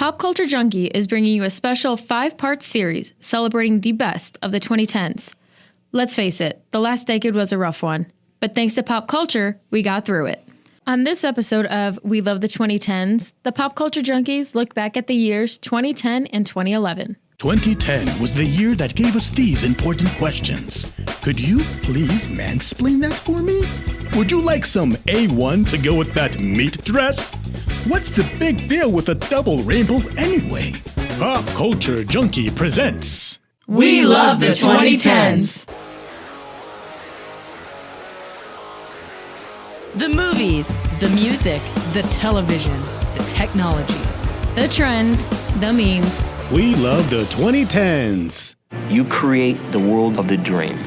Pop Culture Junkie is bringing you a special 5-part series celebrating the best of the 2010s. Let's face it, the last decade was a rough one, but thanks to pop culture, we got through it. On this episode of We Love the 2010s, the Pop Culture Junkies look back at the years 2010 and 2011. 2010 was the year that gave us these important questions. Could you please mansplain that for me? Would you like some A1 to go with that meat dress? What's the big deal with a double rainbow anyway? Pop Culture Junkie presents We Love the 2010s. The movies, the music, the television, the technology, The trends, the memes. We Love the 2010s. You create the world of the dream.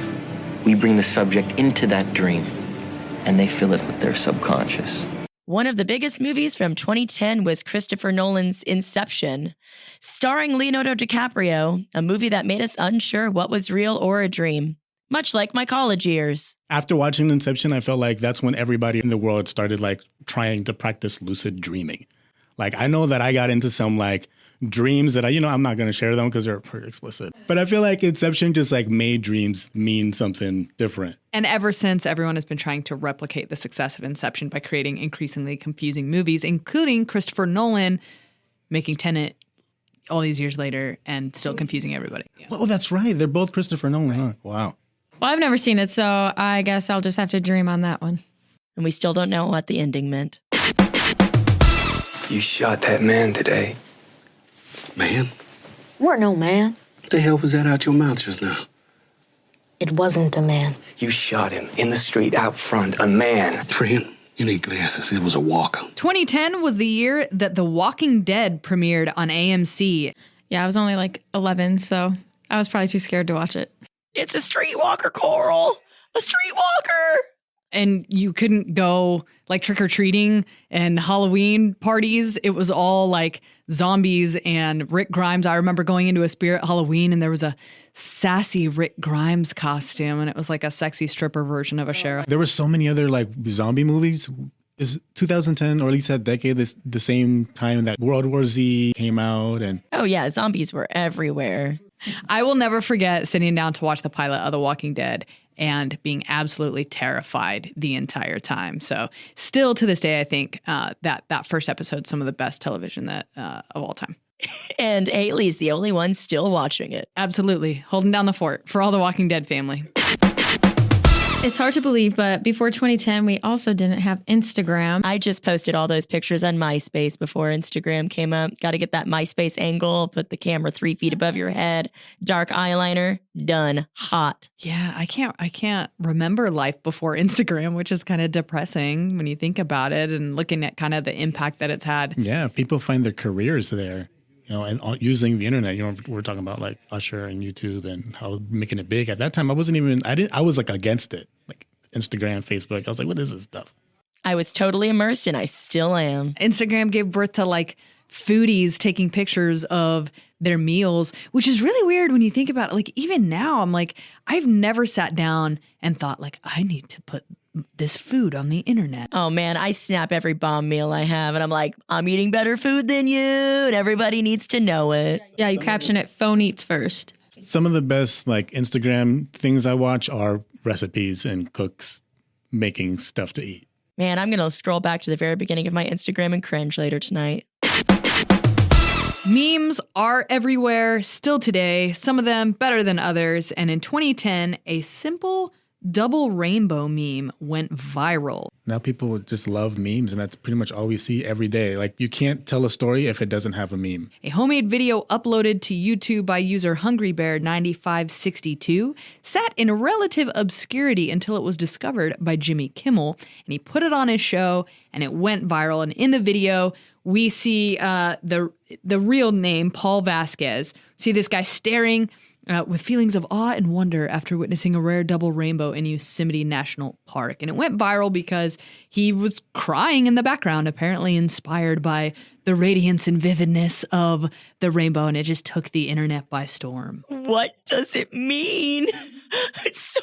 We bring the subject into that dream, and they fill it with their subconscious. One of the biggest movies from 2010 was Christopher Nolan's Inception, starring Leonardo DiCaprio, a movie that made us unsure what was real or a dream, much like my college years. After watching Inception, I felt like that's when everybody in the world started trying to practice lucid dreaming. I know that I got into some dreams that I'm not going to share them because they're pretty explicit. But I feel like Inception just made dreams mean something different. And ever since, everyone has been trying to replicate the success of Inception by creating increasingly confusing movies, including Christopher Nolan making Tenet all these years later and still confusing everybody. Yeah. Oh, that's right. They're both Christopher Nolan, huh? Wow. Well, I've never seen it, so I guess I'll just have to dream on that one. And we still don't know what the ending meant. You shot that man today. Man? We're no man. What the hell was that out your mouth just now? It wasn't a man. You shot him in the street out front, a man. Friend, you need glasses. It was a walker. 2010 was the year that The Walking Dead premiered on AMC. Yeah, I was only 11, so I was probably too scared to watch it. It's a streetwalker, Coral. A streetwalker. And you couldn't go trick-or-treating and Halloween parties. It was all zombies and Rick Grimes. I remember going into a Spirit Halloween and there was a sassy Rick Grimes costume and it was a sexy stripper version of a sheriff. There were so many other zombie movies. Is 2010, or at least that decade, the same time that World War Z came out? And oh yeah, zombies were everywhere. I will never forget sitting down to watch the pilot of The Walking Dead and being absolutely terrified the entire time. So still to this day, I think that first episode is some of the best television of all time. And Hayley's the only one still watching it. Absolutely. Holding down the fort for all the Walking Dead family. It's hard to believe, but before 2010, we also didn't have Instagram. I just posted all those pictures on MySpace before Instagram came up. Got to get that MySpace angle, put the camera 3 feet above your head, dark eyeliner, done, hot. Yeah, I can't remember life before Instagram, which is kind of depressing when you think about it and looking at kind of the impact that it's had. Yeah, people find their careers there. And using the internet, we're talking about Usher and YouTube and how making it big. At that time, I was against it. Instagram, Facebook. I was what is this stuff? I was totally immersed and I still am. Instagram gave birth to foodies taking pictures of their meals, which is really weird when you think about it. Even now, I'm I've never sat down and thought I need to put this food on the internet. Oh man, I snap every bomb meal I have and I'm I'm eating better food than you and everybody needs to know it. Yeah, you caption it, phone eats first. Some of the best Instagram things I watch are recipes and cooks making stuff to eat. Man, I'm going to scroll back to the very beginning of my Instagram and cringe later tonight. Memes are everywhere, still today, some of them better than others. And in 2010, a simple double rainbow meme went viral. Now people just love memes, and that's pretty much all we see every day. You can't tell a story if it doesn't have a meme. A homemade video uploaded to YouTube by user HungryBear9562 sat in relative obscurity until it was discovered by Jimmy Kimmel, and he put it on his show, and it went viral. And in the video, we see the real name, Paul Vasquez. See this guy staring with feelings of awe and wonder after witnessing a rare double rainbow in Yosemite National Park. And it went viral because he was crying in the background, apparently inspired by the radiance and vividness of the rainbow, and it just took the internet by storm. What does it mean? It's so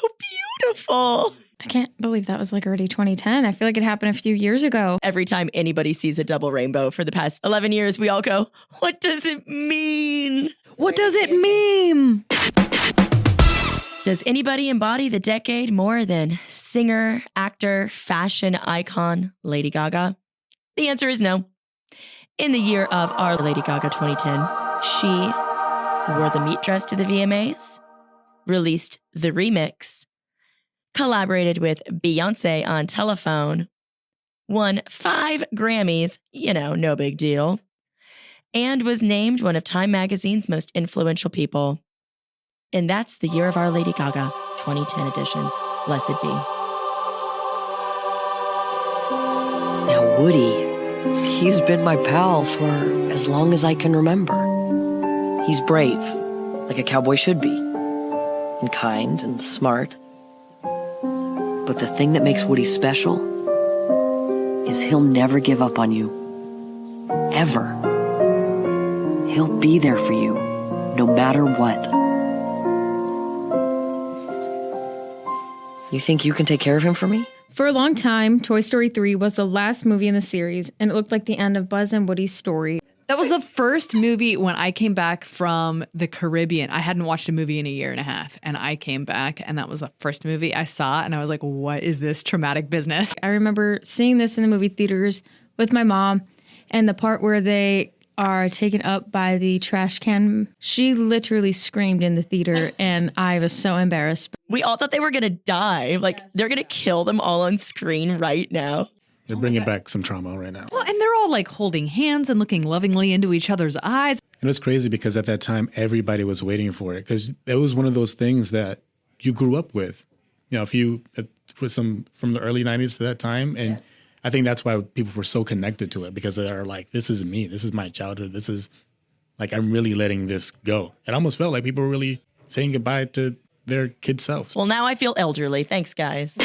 beautiful. I can't believe that was like already 2010. I feel like it happened a few years ago. Every time anybody sees a double rainbow for the past 11 years, we all go, what does it mean? What does it mean? Does anybody embody the decade more than singer, actor, fashion icon Lady Gaga? The answer is no. In the year of our Lady Gaga 2010, she wore the meat dress to the VMAs, released the remix, collaborated with Beyonce on Telephone, won 5 Grammys, no big deal, and was named one of Time Magazine's most influential people. And that's the year of our Lady Gaga 2010 edition. Blessed be. Now, Woody, he's been my pal for as long as I can remember. He's brave, like a cowboy should be, and kind and smart. But the thing that makes Woody special is he'll never give up on you. Ever. He'll be there for you, no matter what. You think you can take care of him for me? For a long time, Toy Story 3 was the last movie in the series, and it looked like the end of Buzz and Woody's story. That was the first movie when I came back from the Caribbean. I hadn't watched a movie in a year and a half, and I came back, and that was the first movie I saw, and I was like, what is this traumatic business? I remember seeing this in the movie theaters with my mom, and the part where they are taken up by the trash can. She literally screamed in the theater, and I was so embarrassed. We all thought they were going to die. They're going to kill them all on screen right now. They're bringing back some trauma right now. Well, and they're all like holding hands and looking lovingly into each other's eyes. It was crazy because at that time, everybody was waiting for it because it was one of those things that you grew up with. If you, from the early 90s to that time, and I think that's why people were so connected to it because they are like, this is me. This is my childhood. This is like, I'm really letting this go. It almost felt like people were really saying goodbye to their kid selves. Well, now I feel elderly. Thanks, guys.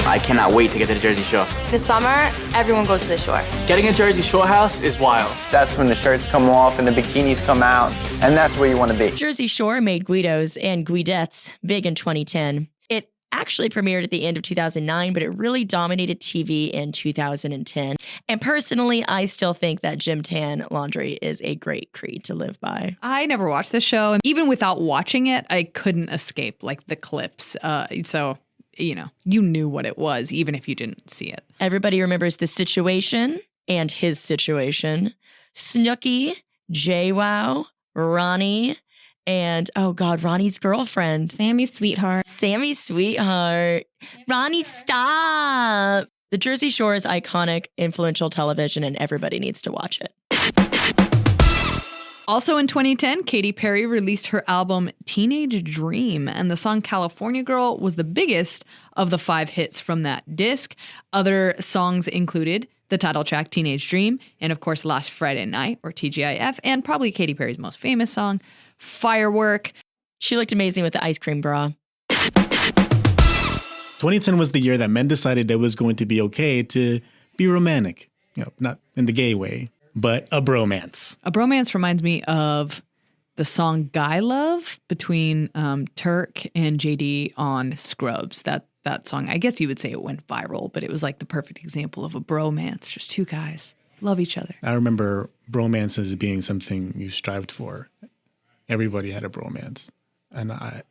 I cannot wait to get to the Jersey Shore. This summer, everyone goes to the shore. Getting a Jersey Shore house is wild. That's when the shirts come off and the bikinis come out, and that's where you want to be. Jersey Shore made Guidos and Guidettes big in 2010. It actually premiered at the end of 2009, but it really dominated TV in 2010. And personally, I still think that Gym Tan laundry is a great creed to live by. I never watched this show. And even without watching it, I couldn't escape the clips. So you knew what it was, even if you didn't see it. Everybody remembers The Situation and His Situation, Snooki, JWoww, Ronnie, and, Ronnie's girlfriend. Sammy Sweetheart. Ronnie, stop. The Jersey Shore is iconic, influential television, and everybody needs to watch it. Also in 2010, Katy Perry released her album Teenage Dream, and the song California Girl was the biggest of the 5 hits from that disc. Other songs included the title track Teenage Dream, and of course Last Friday Night, or TGIF, and probably Katy Perry's most famous song, Firework. She looked amazing with the ice cream bra. 2010 was the year that men decided it was going to be okay to be romantic. Not in the gay way, but a bromance. A bromance reminds me of the song Guy Love between Turk and JD on Scrubs. That song, I guess you would say it went viral, but it was like the perfect example of a bromance. Just 2 guys love each other. I remember bromances being something you strived for. Everybody had a bromance, and I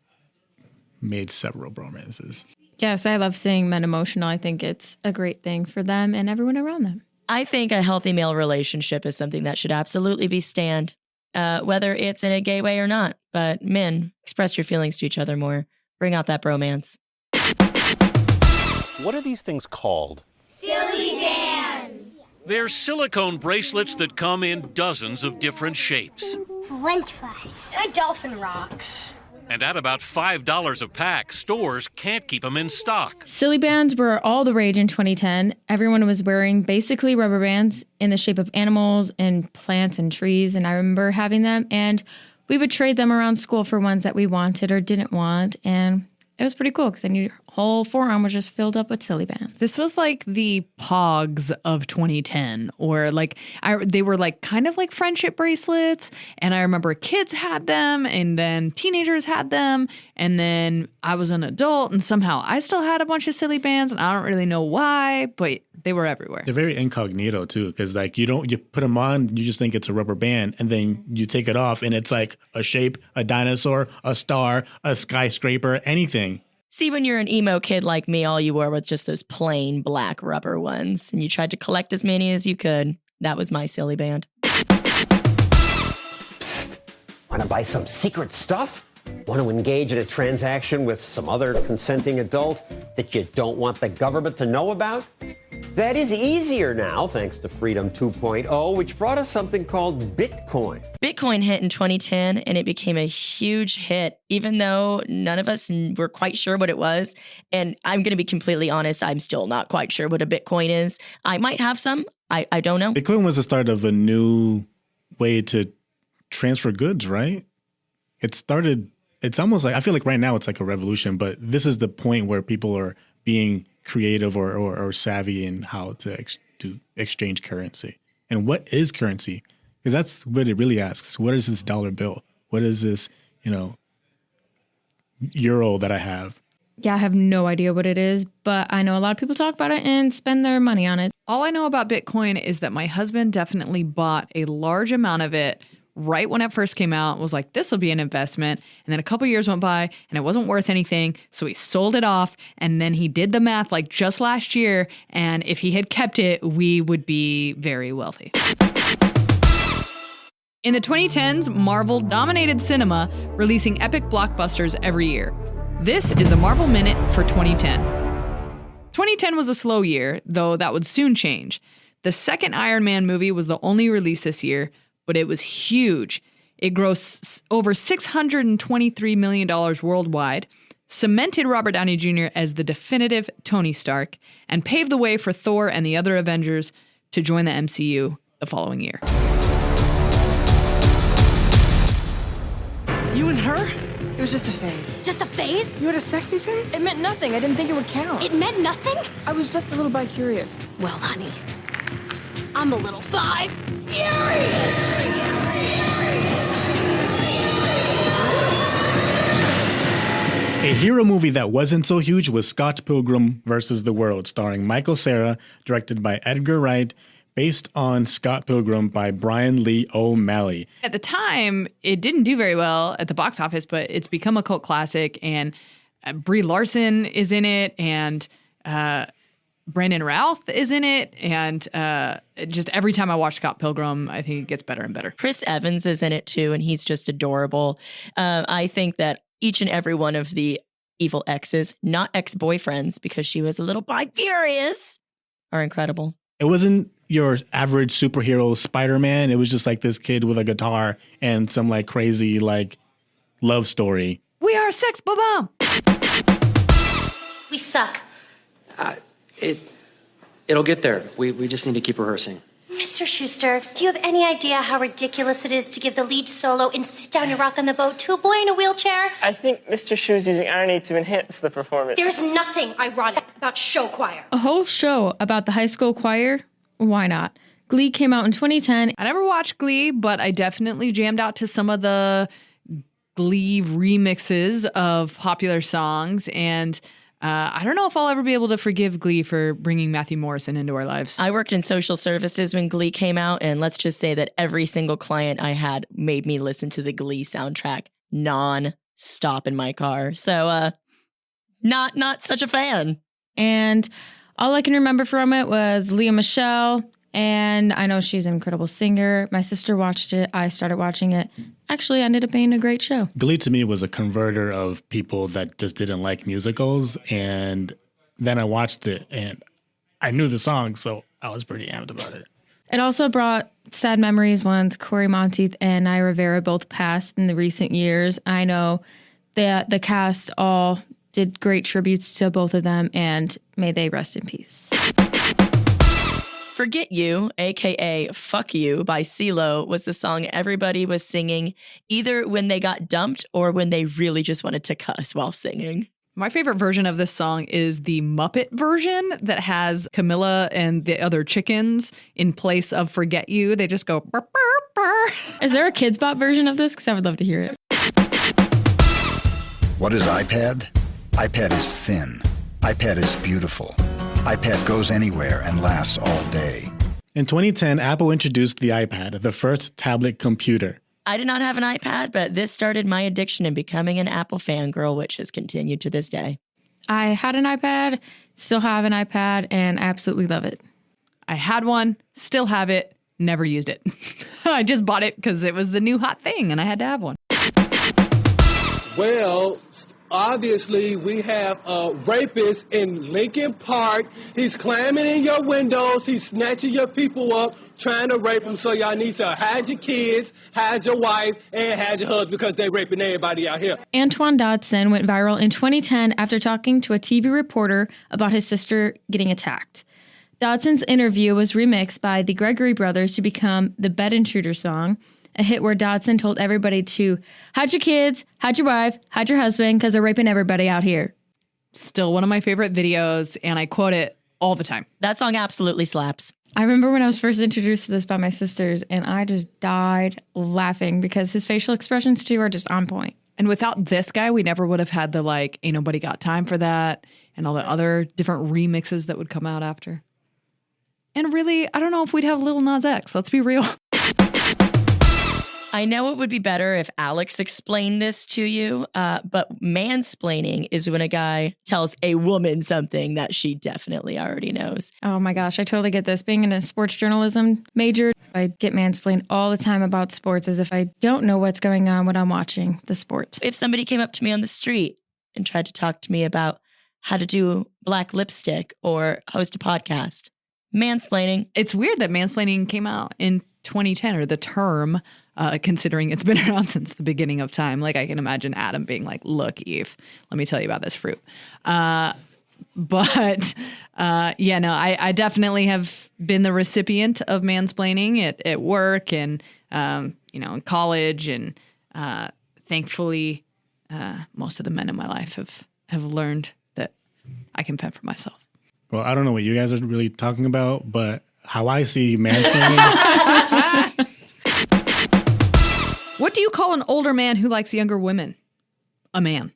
made several bromances. Yes, I love seeing men emotional. I think it's a great thing for them and everyone around them. I think a healthy male relationship is something that should absolutely be stand, whether it's in a gay way or not. But men, express your feelings to each other more. Bring out that bromance. What are these things called? Silly bands. They're silicone bracelets that come in dozens of different shapes. French fries. Dolphin rocks. And at about $5 a pack, stores can't keep them in stock. Silly bands were all the rage in 2010. Everyone was wearing basically rubber bands in the shape of animals and plants and trees, and I remember having them, and we would trade them around school for ones that we wanted or didn't want, and it was pretty cool because then you whole forearm was just filled up with silly bands. This was like the Pogs of 2010, or like they were like kind of like friendship bracelets. And I remember kids had them, and then teenagers had them, and then I was an adult, and somehow I still had a bunch of silly bands, and I don't really know why, but they were everywhere. They're very incognito too, because like you put them on, you just think it's a rubber band, and then you take it off, and it's like a shape, a dinosaur, a star, a skyscraper, anything. See, when you're an emo kid like me, all you wore was just those plain black rubber ones, and you tried to collect as many as you could. That was my silly band. Psst. Want to buy some secret stuff? Want to engage in a transaction with some other consenting adult that you don't want the government to know about? That is easier now, thanks to Freedom 2.0, which brought us something called Bitcoin. Bitcoin hit in 2010, and it became a huge hit, even though none of us were quite sure what it was. And I'm going to be completely honest, I'm still not quite sure what a Bitcoin is. I might have some. I don't know. Bitcoin was the start of a new way to transfer goods, right? It's almost like, I feel like right now it's like a revolution, but this is the point where people are being creative or savvy in how to exchange currency. And what is currency? Because that's what it really asks. What is this dollar bill? What is this, euro that I have? Yeah, I have no idea what it is, but I know a lot of people talk about it and spend their money on it. All I know about Bitcoin is that my husband definitely bought a large amount of it right when it first came out, was like, this will be an investment. And then a couple years went by and it wasn't worth anything. So he sold it off. And then he did the math like just last year. And if he had kept it, we would be very wealthy. In the 2010s, Marvel dominated cinema, releasing epic blockbusters every year. This is the Marvel Minute for 2010. 2010 was a slow year, though that would soon change. The second Iron Man movie was the only release this year, but it was huge. It grossed over $623 million worldwide, cemented Robert Downey Jr. as the definitive Tony Stark, and paved the way for Thor and the other Avengers to join the MCU the following year. You and her? It was just a phase. Just a phase? You had a sexy face? It meant nothing. I didn't think it would count. It meant nothing? I was just a little bi-curious. Well, honey, I'm a little bi-furious. A hero movie that wasn't so huge was Scott Pilgrim vs. the World, starring Michael Cera, directed by Edgar Wright, based on Scott Pilgrim by Brian Lee O'Malley. At the time, it didn't do very well at the box office, but it's become a cult classic, and Brie Larson is in it, and Brandon Routh is in it, and just every time I watch Scott Pilgrim, I think it gets better and better. Chris Evans is in it too, and he's just adorable. I think that each and every one of the evil exes, not ex-boyfriends, because she was a little bi-furious, are incredible. It wasn't your average superhero Spider-Man. It was just like this kid with a guitar and some like crazy like love story. We are sex bomb. We suck. It'll get there. We just need to keep rehearsing. Mr. Schuster, do you have any idea how ridiculous it is to give the lead solo in Sit Down, You Rock on the Boat to a boy in a wheelchair? I think Mr. Shu is using irony to enhance the performance. There's nothing ironic about show choir. A whole show about the high school choir? Why not? Glee came out in 2010. I never watched Glee, but I definitely jammed out to some of the Glee remixes of popular songs, and I don't know if I'll ever be able to forgive Glee for bringing Matthew Morrison into our lives. I worked in social services when Glee came out, and let's just say that every single client I had made me listen to the Glee soundtrack non-stop in my car. So, not such a fan. And all I can remember from it was Lea Michele, and I know she's an incredible singer. My sister watched it. I started watching it. Actually, ended up being a great show. Glee to me was a converter of people that just didn't like musicals, and then I watched it and I knew the song, so I was pretty amped about it. It also brought sad memories once Corey Monteith and Naya Rivera both passed in the recent years. I know that the cast all did great tributes to both of them, and may they rest in peace. Forget You, a.k.a. Fuck You by CeeLo, was the song everybody was singing either when they got dumped or when they really just wanted to cuss while singing. My favorite version of this song is the Muppet version that has Camilla and the other chickens in place of Forget You. They just go burr, burr, burr. Is there a Kids Bop version of this? Because I would love to hear it. What is iPad? iPad is thin. iPad is beautiful. iPad goes anywhere and lasts all day. In 2010, Apple introduced the iPad, the first tablet computer. I did not have an iPad, but this started my addiction in becoming an Apple fangirl, which has continued to this day. I had an iPad, still have an iPad, and I absolutely love it. I had one, still have it, never used it. I just bought it because it was the new hot thing and I had to have one. Well, obviously, we have a rapist in Lincoln Park. He's climbing in your windows. He's snatching your people up, trying to rape them. So y'all need to hide your kids, hide your wife, and hide your husband because they're raping everybody out here. Antoine Dodson went viral in 2010 after talking to a TV reporter about his sister getting attacked. Dodson's interview was remixed by the Gregory Brothers to become the Bed Intruder song, a hit where Dodson told everybody to hide your kids, hide your wife, hide your husband, because they're raping everybody out here. Still one of my favorite videos, and I quote it all the time. That song absolutely slaps. I remember when I was first introduced to this by my sisters, and I just died laughing because his facial expressions, too, are just on point. And without this guy, we never would have had the, like, Ain't Nobody Got Time for That, and all the other different remixes that would come out after. And really, I don't know if we'd have Lil Nas X. Let's be real. I know it would be better if Alex explained this to you, but mansplaining is when a guy tells a woman something that she definitely already knows. Oh my gosh, I totally get this. Being in a sports journalism major, I get mansplained all the time about sports as if I don't know what's going on when I'm watching the sport. If somebody came up to me on the street and tried to talk to me about how to do black lipstick or host a podcast, mansplaining. It's weird that mansplaining came out in 2010, or the term, considering it's been around since the beginning of time. Like, I can imagine Adam being like, look, Eve, let me tell you about this fruit. I definitely have been the recipient of mansplaining at work and, in college. And thankfully, most of the men in my life have learned that I can fend for myself. Well, I don't know what you guys are really talking about, but how I see mansplaining... What do you call an older man who likes younger women? A man.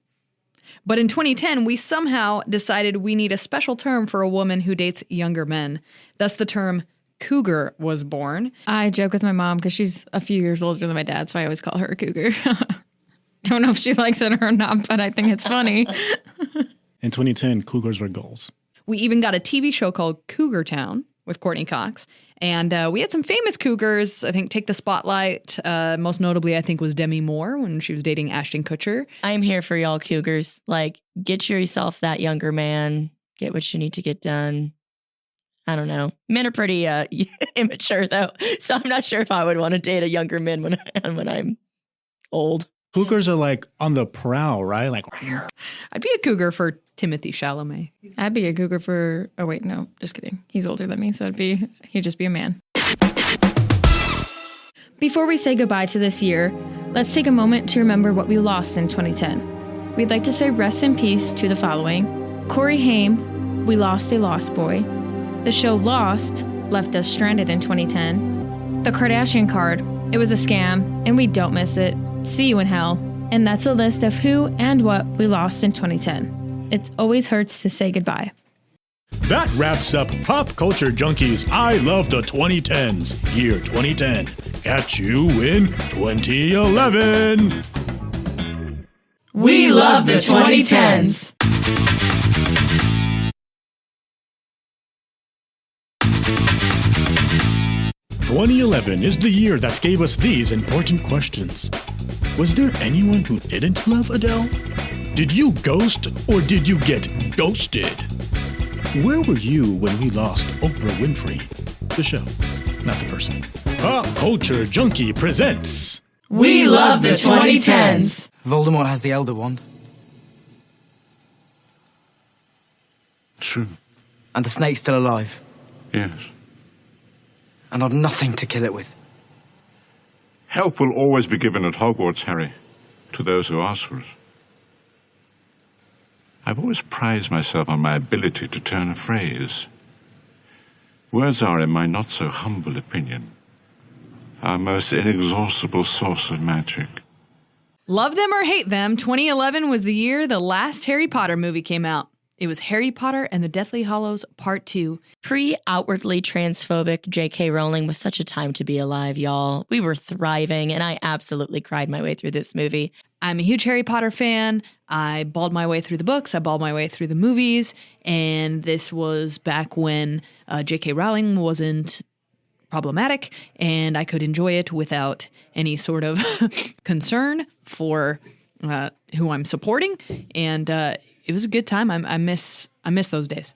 But in 2010, we somehow decided we need a special term for a woman who dates younger men. Thus, the term cougar was born. I joke with my mom because she's a few years older than my dad, so I always call her a cougar. Don't know if she likes it or not, but I think it's funny. In 2010, cougars were goals. We even got a TV show called Cougar Town with Courtney Cox. And we had some famous cougars, I think, take the spotlight. Most notably, I think, was Demi Moore when she was dating Ashton Kutcher. I'm here for y'all cougars. Like, get yourself that younger man. Get what you need to get done. I don't know. Men are pretty immature, though. So I'm not sure if I would want to date a younger man when I'm old. Cougars are like on the prowl, right? Like, I'd be a cougar for Timothy Chalamet. I'd be a cougar for... Oh, wait, no. Just kidding. He's older than me, so he'd just be a man. Before we say goodbye to this year, let's take a moment to remember what we lost in 2010. We'd like to say rest in peace to the following. Corey Haim, we lost a lost boy. The show Lost left us stranded in 2010. The Kardashian card, it was a scam, and we don't miss it. See you in hell. And that's a list of who and what we lost in 2010. It always hurts to say goodbye. That wraps up Pop Culture Junkie's I Love the 2010s, year 2010. Catch you in 2011. We love the 2010s. 2011 is the year that gave us these important questions. Was there anyone who didn't love Adele? Did you ghost or did you get ghosted? Where were you when we lost Oprah Winfrey? The show, not the person. Pop Culture Junkie presents... We love the 2010s. Voldemort has the Elder Wand. True. And the snake's still alive. Yes. And I've nothing to kill it with. Help will always be given at Hogwarts, Harry, to those who ask for it. I've always prized myself on my ability to turn a phrase. Words are, in my not-so-humble opinion, our most inexhaustible source of magic. Love them or hate them, 2011 was the year the last Harry Potter movie came out. It was Harry Potter and the Deathly Hallows Part 2. Pre-outwardly transphobic J.K. Rowling was such a time to be alive, y'all. We were thriving, and I absolutely cried my way through this movie. I'm a huge Harry Potter fan. I bawled my way through the books. I bawled my way through the movies. And this was back when J.K. Rowling wasn't problematic, and I could enjoy it without any sort of concern for who I'm supporting. And it was a good time. I miss those days.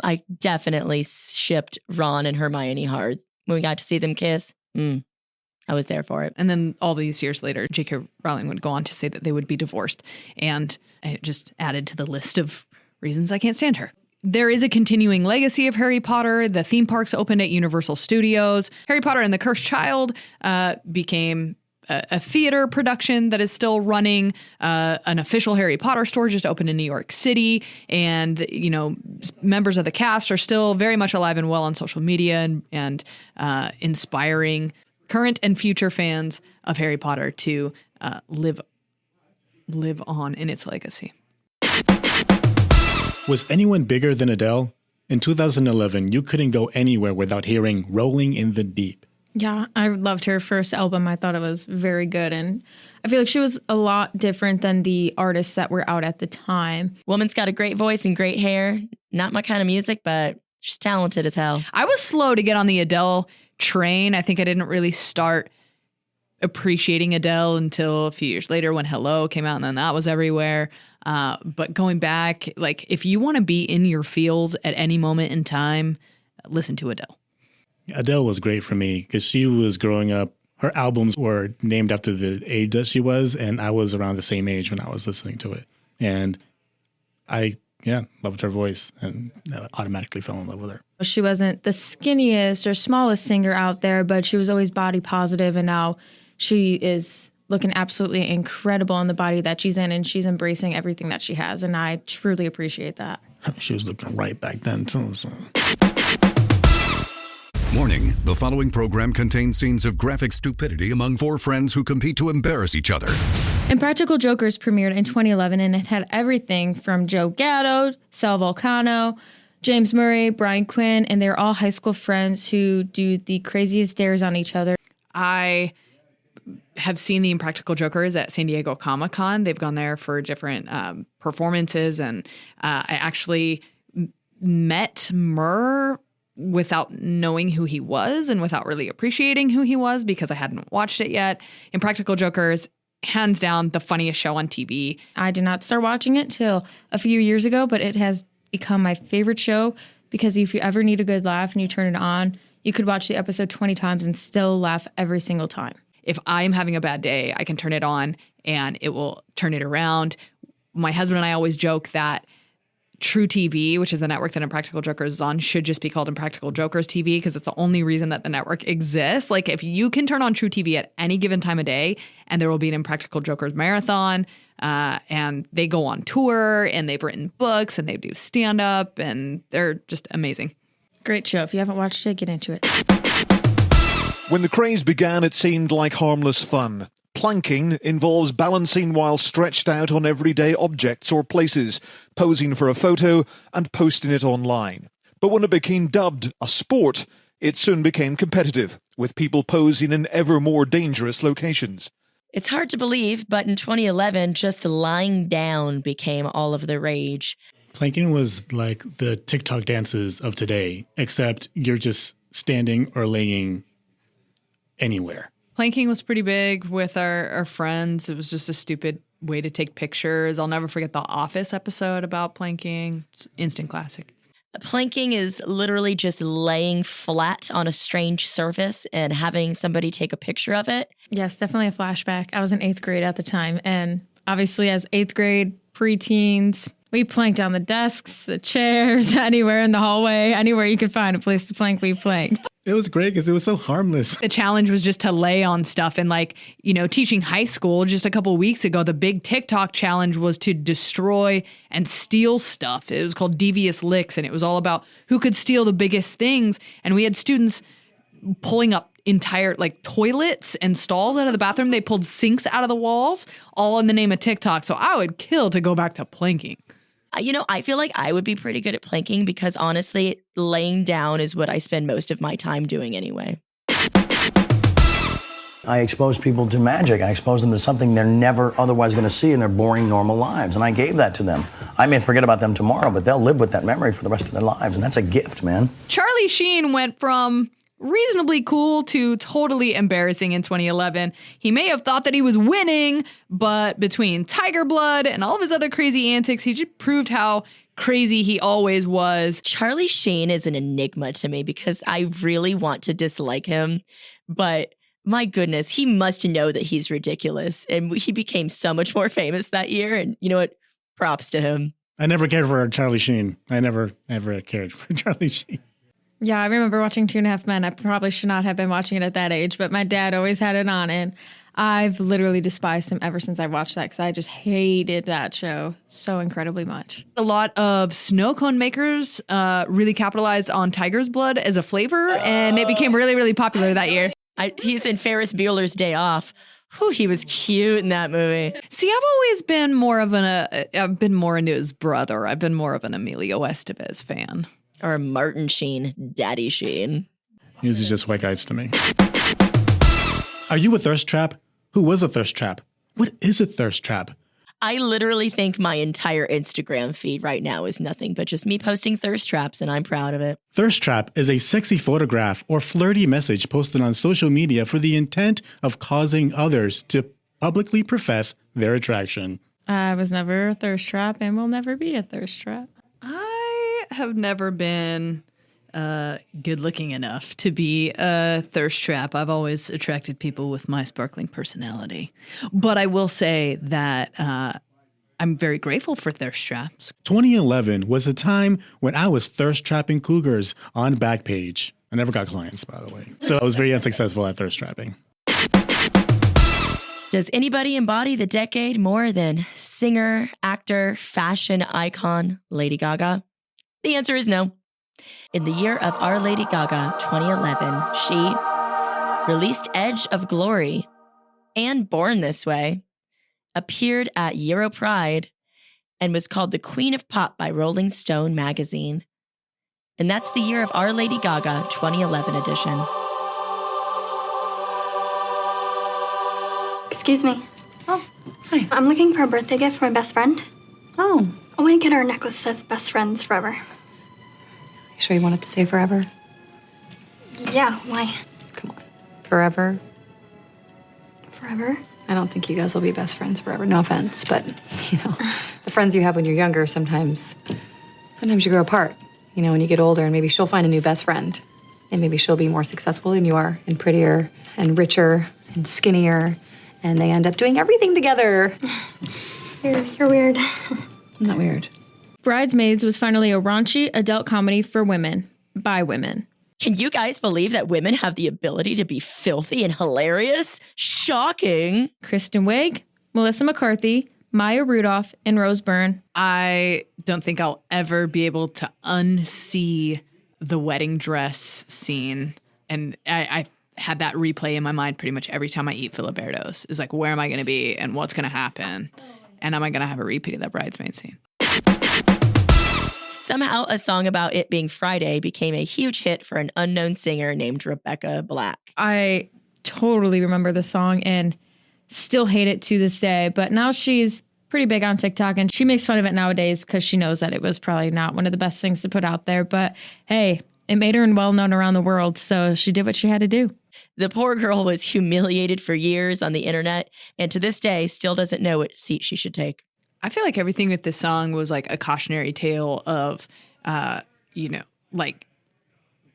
I definitely shipped Ron and Hermione hard. When we got to see them kiss, I was there for it. And then all these years later, J.K. Rowling would go on to say that they would be divorced. And it just added to the list of reasons I can't stand her. There is a continuing legacy of Harry Potter. The theme parks opened at Universal Studios. Harry Potter and the Cursed Child became a theater production that is still running. An official Harry Potter store just opened in New York City. And, you know, members of the cast are still very much alive and well on social media and inspiring current and future fans of Harry Potter to live on in its legacy. Was anyone bigger than Adele? In 2011, you couldn't go anywhere without hearing Rolling in the Deep. Yeah, I loved her first album. I thought it was very good. And I feel like she was a lot different than the artists that were out at the time. Woman's got a great voice and great hair. Not my kind of music, but she's talented as hell. I was slow to get on the Adele train. I think I didn't really start appreciating Adele until a few years later when Hello came out, and then that was everywhere. But going back, like, if you want to be in your feels at any moment in time, listen to Adele. Adele was great for me because she was growing up. Her albums were named after the age that she was, and I was around the same age when I was listening to it. And I loved her voice and automatically fell in love with her. She wasn't the skinniest or smallest singer out there, but she was always body positive, and now she is looking absolutely incredible in the body that she's in, and she's embracing everything that she has, and I truly appreciate that. She was looking right back then, too. So. Warning, the following program contains scenes of graphic stupidity among four friends who compete to embarrass each other. Impractical Jokers premiered in 2011, and it had everything from Joe Gatto, Sal Vulcano, James Murray, Brian Quinn, and they're all high school friends who do the craziest dares on each other. I have seen the Impractical Jokers at San Diego Comic-Con. They've gone there for different performances, and I actually met Murr without knowing who he was and without really appreciating who he was because I hadn't watched it yet. Impractical Jokers, hands down, the funniest show on TV. I did not start watching it till a few years ago, but it has become my favorite show because if you ever need a good laugh and you turn it on, you could watch the episode 20 times and still laugh every single time. If I'm having a bad day, I can turn it on and it will turn it around. My husband and I always joke that True TV, which is the network that Impractical Jokers is on, should just be called Impractical Jokers TV because it's the only reason that the network exists. Like, if you can turn on True TV at any given time of day and there will be an Impractical Jokers marathon, and they go on tour and they've written books and they do stand-up and they're just amazing. Great show. If you haven't watched it, get into it. When the craze began, it seemed like harmless fun. Planking involves balancing while stretched out on everyday objects or places, posing for a photo and posting it online. But when it became dubbed a sport, it soon became competitive, with people posing in ever more dangerous locations. It's hard to believe, but in 2011, just lying down became all of the rage. Planking was like the TikTok dances of today, except you're just standing or laying anywhere. Planking was pretty big with our friends. It was just a stupid way to take pictures. I'll never forget the Office episode about planking. It's instant classic. Planking is literally just laying flat on a strange surface and having somebody take a picture of it. Yes, definitely a flashback. I was in 8th grade at the time, and obviously as 8th grade preteens, we planked on the desks, the chairs, anywhere in the hallway, anywhere you could find a place to plank, we planked. It was great because it was so harmless. The challenge was just to lay on stuff. And like, you know, teaching high school just a couple of weeks ago, the big TikTok challenge was to destroy and steal stuff. It was called Devious Licks, and it was all about who could steal the biggest things. And we had students pulling up entire like toilets and stalls out of the bathroom. They pulled sinks out of the walls, all in the name of TikTok. So I would kill to go back to planking. You know, I feel like I would be pretty good at planking because honestly, laying down is what I spend most of my time doing anyway. I expose people to magic. I expose them to something they're never otherwise going to see in their boring, normal lives. And I gave that to them. I may forget about them tomorrow, but they'll live with that memory for the rest of their lives. And that's a gift, man. Charlie Sheen went from reasonably cool to totally embarrassing in 2011. He may have thought that he was winning, but between Tiger Blood and all of his other crazy antics, he just proved how crazy he always was. Charlie Sheen is an enigma to me because I really want to dislike him, but my goodness, he must know that he's ridiculous. And he became so much more famous that year. And you know what? Props to him. I never cared for Charlie Sheen. I never cared for Charlie Sheen. Yeah, I remember watching 2.5 Men. I probably should not have been watching it at that age, but my dad always had it on, and I've literally despised him ever since I watched that because I just hated that show so incredibly much. A lot of snow cone makers really capitalized on tiger's blood as a flavor, and it became really, really popular that year. He's in Ferris Bueller's Day Off. Whew, he was cute in that movie. See, I've always been more of I've been more into his brother. I've been more of an Emilio Estevez fan. Or Martin Sheen, Daddy Sheen. These are just white guys to me. Are you a thirst trap? Who was a thirst trap? What is a thirst trap? I literally think my entire Instagram feed right now is nothing but just me posting thirst traps, and I'm proud of it. Thirst trap is a sexy photograph or flirty message posted on social media for the intent of causing others to publicly profess their attraction. I was never a thirst trap and will never be a thirst trap. I have never been good looking enough to be a thirst trap. I've always attracted people with my sparkling personality. But I will say that I'm very grateful for thirst traps. 2011 was a time when I was thirst trapping cougars on Backpage. I never got clients, by the way. So I was very unsuccessful at thirst trapping. Does anybody embody the decade more than singer, actor, fashion icon Lady Gaga? The answer is no. In the year of Our Lady Gaga, 2011, she released Edge of Glory and Born This Way, appeared at Euro Pride, and was called the Queen of Pop by Rolling Stone magazine. And that's the year of Our Lady Gaga 2011 edition. Excuse me. Oh, hi. I'm looking for a birthday gift for my best friend. Oh. I want to get her a necklace that says best friends forever. You sure you want it to say forever? Yeah, why? Come on. Forever? Forever? I don't think you guys will be best friends forever. No offense, but, you know, the friends you have when you're younger, sometimes you grow apart. You know, when you get older, and maybe she'll find a new best friend. And maybe she'll be more successful than you are, and prettier, and richer, and skinnier. And they end up doing everything together. You're weird. I'm not weird. Bridesmaids was finally a raunchy adult comedy for women, by women. Can you guys believe that women have the ability to be filthy and hilarious? Shocking. Kristen Wiig, Melissa McCarthy, Maya Rudolph, and Rose Byrne. I don't think I'll ever be able to unsee the wedding dress scene. And I had that replay in my mind pretty much every time I eat Filiberto's. Is like, where am I going to be and what's going to happen? And am I going to have a repeat of that bridesmaid scene? Somehow, a song about it being Friday became a huge hit for an unknown singer named Rebecca Black. I totally remember the song and still hate it to this day, but now she's pretty big on TikTok and she makes fun of it nowadays because she knows that it was probably not one of the best things to put out there. But hey, it made her well known around the world, so she did what she had to do. The poor girl was humiliated for years on the internet and to this day still doesn't know what seat she should take. I feel like everything with this song was like a cautionary tale of, like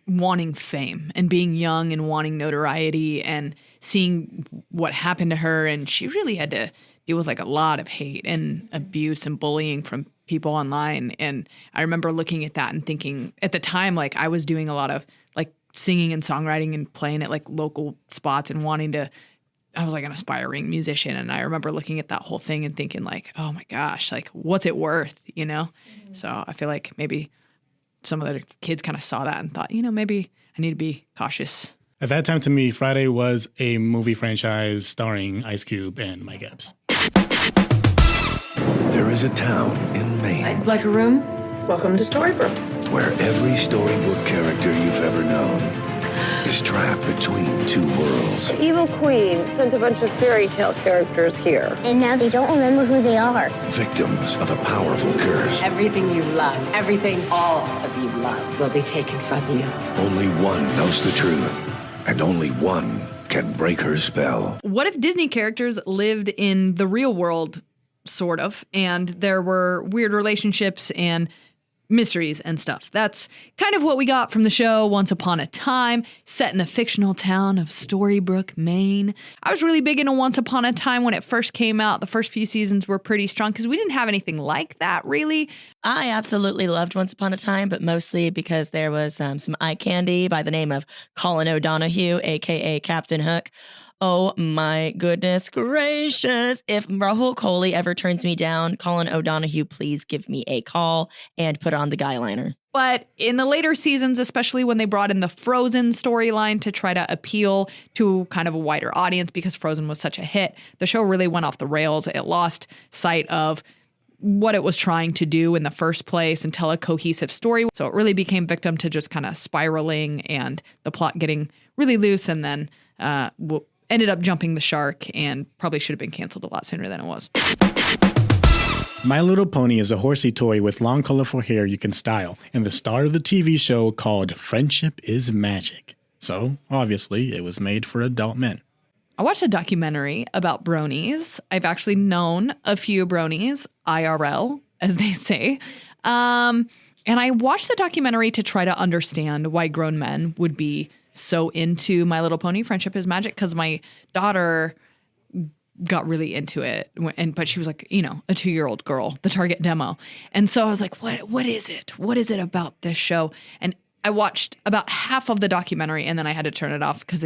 wanting fame and being young and wanting notoriety and seeing what happened to her. And she really had to deal with like a lot of hate and abuse and bullying from people online. And I remember looking at that and thinking at the time, like I was doing a lot of like singing and songwriting and playing at like local spots and I was like an aspiring musician. And I remember looking at that whole thing and thinking like, oh my gosh, like what's it worth, you know? Mm-hmm. So I feel like maybe some of the kids kind of saw that and thought, you know, maybe I need to be cautious. At that time, to me, Friday was a movie franchise starring Ice Cube and Mike Epps. There is a town in Maine. I'd like a room. Welcome to Storybrooke. Where every storybook character you've ever known is trapped between two worlds. The evil queen sent a bunch of fairy tale characters here. And now they don't remember who they are. Victims of a powerful curse. Everything you love, everything all of you love will be taken from you. Only one knows the truth, and only one can break her spell. What if Disney characters lived in the real world, sort of, and there were weird relationships and mysteries and stuff? That's kind of what we got from the show Once Upon a Time, set in the fictional town of Storybrooke, Maine. I was really big into Once Upon a Time when it first came out. The first few seasons were pretty strong because we didn't have anything like that, really. I absolutely loved Once Upon a Time, but mostly because there was some eye candy by the name of Colin O'Donoghue, a.k.a. Captain Hook. Oh my goodness gracious. If Rahul Kohli ever turns me down, Colin O'Donoghue, please give me a call and put on the guy liner. But in the later seasons, especially when they brought in the Frozen storyline to try to appeal to kind of a wider audience because Frozen was such a hit, the show really went off the rails. It lost sight of what it was trying to do in the first place and tell a cohesive story. So it really became victim to just kind of spiraling and the plot getting really loose, and then ended up jumping the shark and probably should have been canceled a lot sooner than it was. My Little Pony is a horsey toy with long, colorful hair you can style, and the star of the TV show called Friendship is Magic. So, obviously, it was made for adult men. I watched a documentary about bronies. I've actually known a few bronies, IRL, as they say. And I watched the documentary to try to understand why grown men would be so into My Little Pony, Friendship is Magic, because my daughter got really into it, but she was like, you know, a 2-year-old girl, the target demo. And so I was like, what is it? What is it about this show? And I watched about half of the documentary and then I had to turn it off because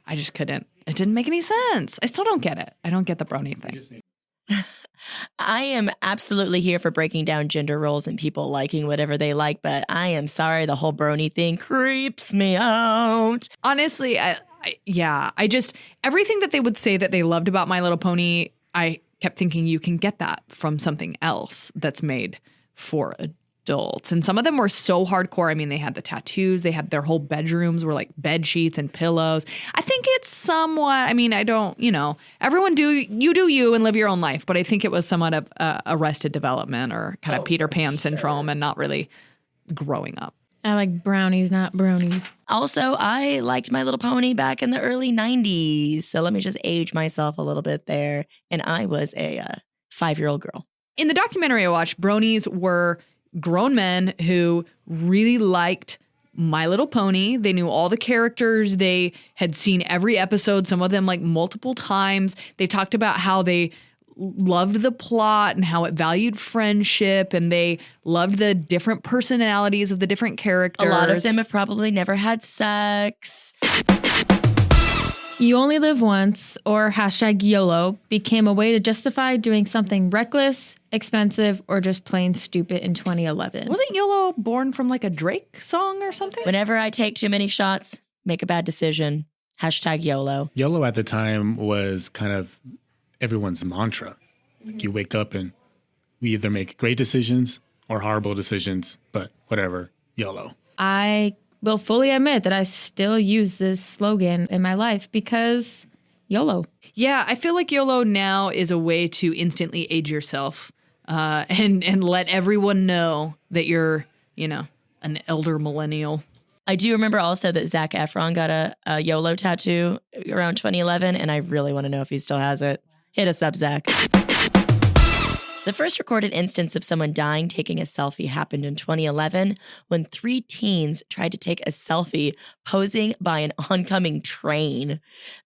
I just couldn't. It didn't make any sense. I still don't get it. I don't get the brony thing. I am absolutely here for breaking down gender roles and people liking whatever they like, but I am sorry, the whole brony thing creeps me out. Honestly, I just, everything that they would say that they loved about My Little Pony, I kept thinking you can get that from something else that's made for adults. And some of them were so hardcore. I mean, they had the tattoos, they had their whole bedrooms were like bed sheets and pillows. I think it's somewhat, I mean, I don't, you know, everyone do you and live your own life. But I think it was somewhat of Arrested Development or kind of Peter Pan syndrome and not really growing up. I like brownies, not bronies. Also, I liked My Little Pony back in the early 90s. So let me just age myself a little bit there. And I was a 5-year-old girl. In the documentary I watched, bronies were grown men who really liked My Little Pony. They knew all the characters. They had seen every episode, some of them like multiple times. They talked about how they loved the plot and how it valued friendship, and they loved the different personalities of the different characters. A lot of them have probably never had sex. You only live once, or #YOLO, became a way to justify doing something reckless, expensive, or just plain stupid in 2011. Wasn't YOLO born from like a Drake song or something? Whenever I take too many shots, make a bad decision. #YOLO. YOLO at the time was kind of everyone's mantra. Like you wake up and we either make great decisions or horrible decisions, but whatever, YOLO. I will fully admit that I still use this slogan in my life because YOLO. Yeah, I feel like YOLO now is a way to instantly age yourself and let everyone know that you're, you know, an elder millennial. I do remember also that Zac Efron got a YOLO tattoo around 2011, and I really want to know if he still has it. Hit us up, Zac. The first recorded instance of someone dying taking a selfie happened in 2011 when 3 teens tried to take a selfie posing by an oncoming train.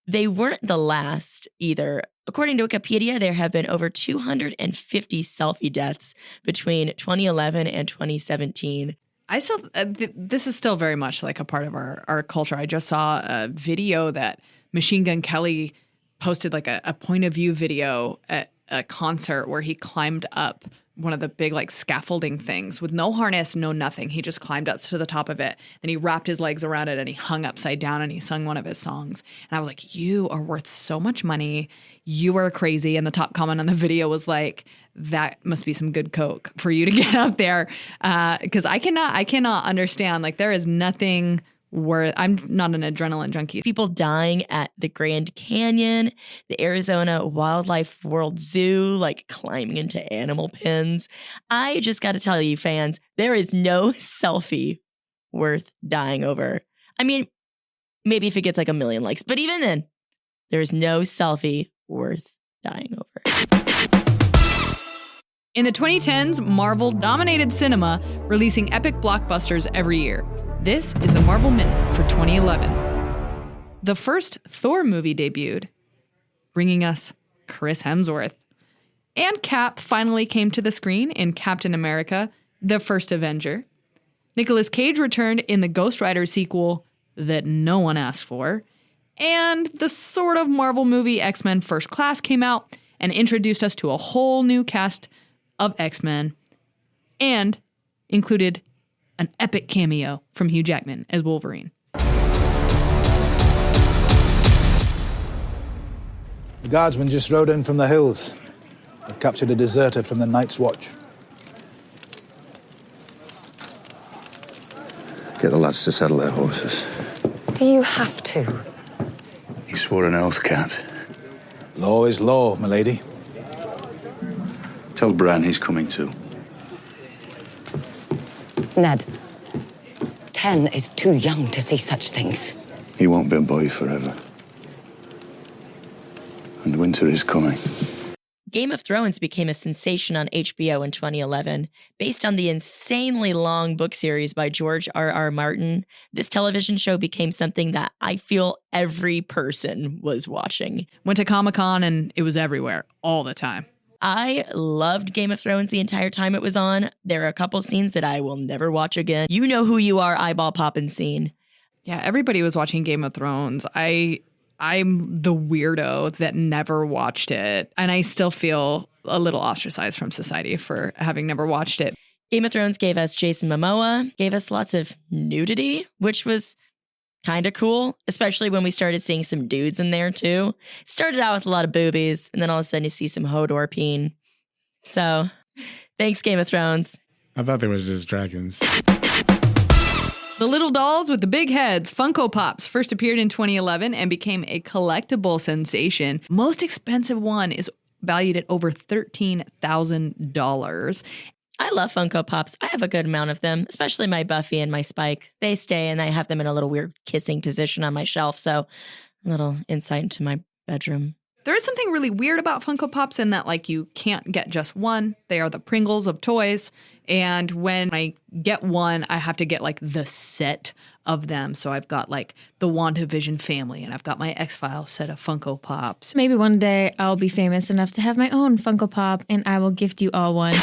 They weren't the last either. According to Wikipedia, there have been over 250 selfie deaths between 2011 and 2017. I still, this is still very much like a part of our culture. I just saw a video that Machine Gun Kelly posted, like a point of view video at a concert where he climbed up one of the big like scaffolding things with no harness, no nothing. He just climbed up to the top of it. Then he wrapped his legs around it and he hung upside down and he sung one of his songs. And I was like, you are worth so much money. You are crazy. And the top comment on the video was like, that must be some good coke for you to get up there. Because I cannot understand. Like, there is nothing worth. I'm not an adrenaline junkie. People dying at the Grand Canyon, the Arizona Wildlife World Zoo, like climbing into animal pens. I just got to tell you, fans, there is no selfie worth dying over. I mean, maybe if it gets like 1 million likes, but even then, there is no selfie worth dying over. In the 2010s, Marvel dominated cinema, releasing epic blockbusters every year. This is the Marvel Minute for 2011. The first Thor movie debuted, bringing us Chris Hemsworth. And Cap finally came to the screen in Captain America, The First Avenger. Nicolas Cage returned in the Ghost Rider sequel that no one asked for. And the sort of Marvel movie X-Men First Class came out and introduced us to a whole new cast of X-Men and included an epic cameo from Hugh Jackman as Wolverine. The guardsmen just rode in from the hills. They've captured a deserter from the Night's Watch. Get the lads to saddle their horses. Do you have to? He swore an oath, Cat. Law is law, milady. Tell Bran he's coming too. Ned, 10 is too young to see such things. He won't be a boy forever. And winter is coming. Game of Thrones became a sensation on HBO in 2011. Based on the insanely long book series by George R.R. Martin, this television show became something that I feel every person was watching. Went to Comic-Con and it was everywhere, all the time. I loved Game of Thrones the entire time it was on. There are a couple scenes that I will never watch again. You know who you are, eyeball popping scene. Yeah, everybody was watching Game of Thrones. I'm the weirdo that never watched it, and I still feel a little ostracized from society for having never watched it. Game of Thrones gave us Jason Momoa, gave us lots of nudity, which was kind of cool, especially when we started seeing some dudes in there too. Started out with a lot of boobies, and then all of a sudden you see some Hodor peen. So, thanks, Game of Thrones. I thought there was just dragons. The little dolls with the big heads, Funko Pops, first appeared in 2011 and became a collectible sensation. Most expensive one is valued at over $13,000. I love Funko Pops. I have a good amount of them, especially my Buffy and my Spike. They stay and I have them in a little weird kissing position on my shelf. So a little insight into my bedroom. There is something really weird about Funko Pops in that, like, you can't get just one. They are the Pringles of toys. And when I get one, I have to get, like, the set of them. So I've got, like, the WandaVision family, and I've got my X-Files set of Funko Pops. Maybe one day I'll be famous enough to have my own Funko Pop, and I will gift you all one.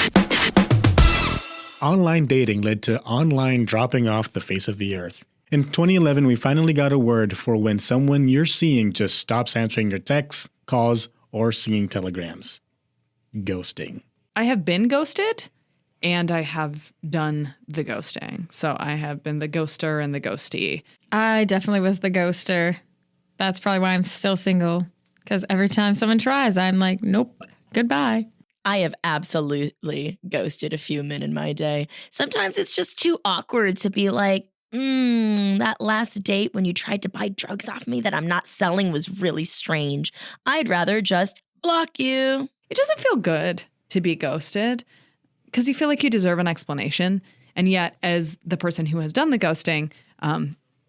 Online dating led to online dropping off the face of the earth. In 2011, we finally got a word for when someone you're seeing just stops answering your texts, calls, or singing telegrams. Ghosting. I have been ghosted, and I have done the ghosting. So I have been the ghoster and the ghostee. I definitely was the ghoster. That's probably why I'm still single. Because every time someone tries, I'm like, nope, goodbye. I have absolutely ghosted a few men in my day. Sometimes it's just too awkward to be like, that last date when you tried to buy drugs off me that I'm not selling was really strange. I'd rather just block you. It doesn't feel good to be ghosted because you feel like you deserve an explanation. And yet, as the person who has done the ghosting,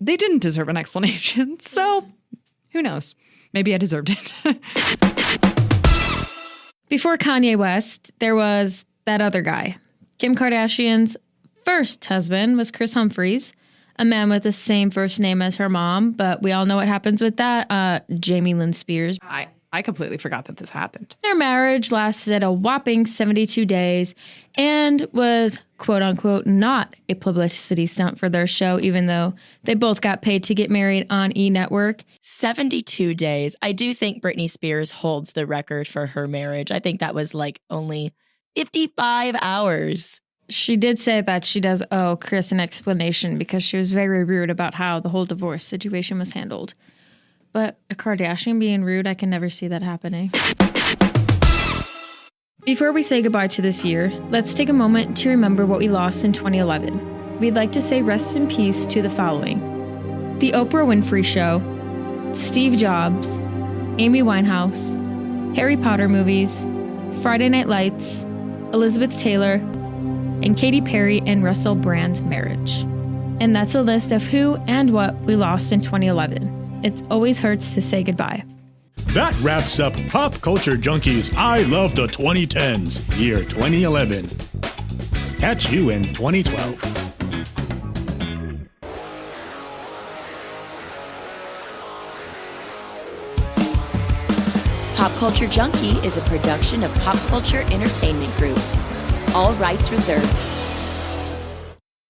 they didn't deserve an explanation. So who knows? Maybe I deserved it. Before Kanye West, there was that other guy. Kim Kardashian's first husband was Chris Humphries, a man with the same first name as her mom, but we all know what happens with that. Jamie Lynn Spears. I completely forgot that this happened. Their marriage lasted a whopping 72 days and was, quote unquote, not a publicity stunt for their show, even though they both got paid to get married on E! Network. 72 days. I do think Britney Spears holds the record for her marriage. I think that was like only 55 hours. She did say that she does owe Chris an explanation because she was very rude about how the whole divorce situation was handled. But a Kardashian being rude, I can never see that happening. Before we say goodbye to this year, let's take a moment to remember what we lost in 2011. We'd like to say rest in peace to the following: The Oprah Winfrey Show, Steve Jobs, Amy Winehouse, Harry Potter movies, Friday Night Lights, Elizabeth Taylor, and Katy Perry and Russell Brand's marriage. And that's a list of who and what we lost in 2011. It always hurts to say goodbye. That wraps up Pop Culture Junkie's I Love the 2010s, year 2011. Catch you in 2012. Pop Culture Junkie is a production of Pop Culture Entertainment Group. All rights reserved.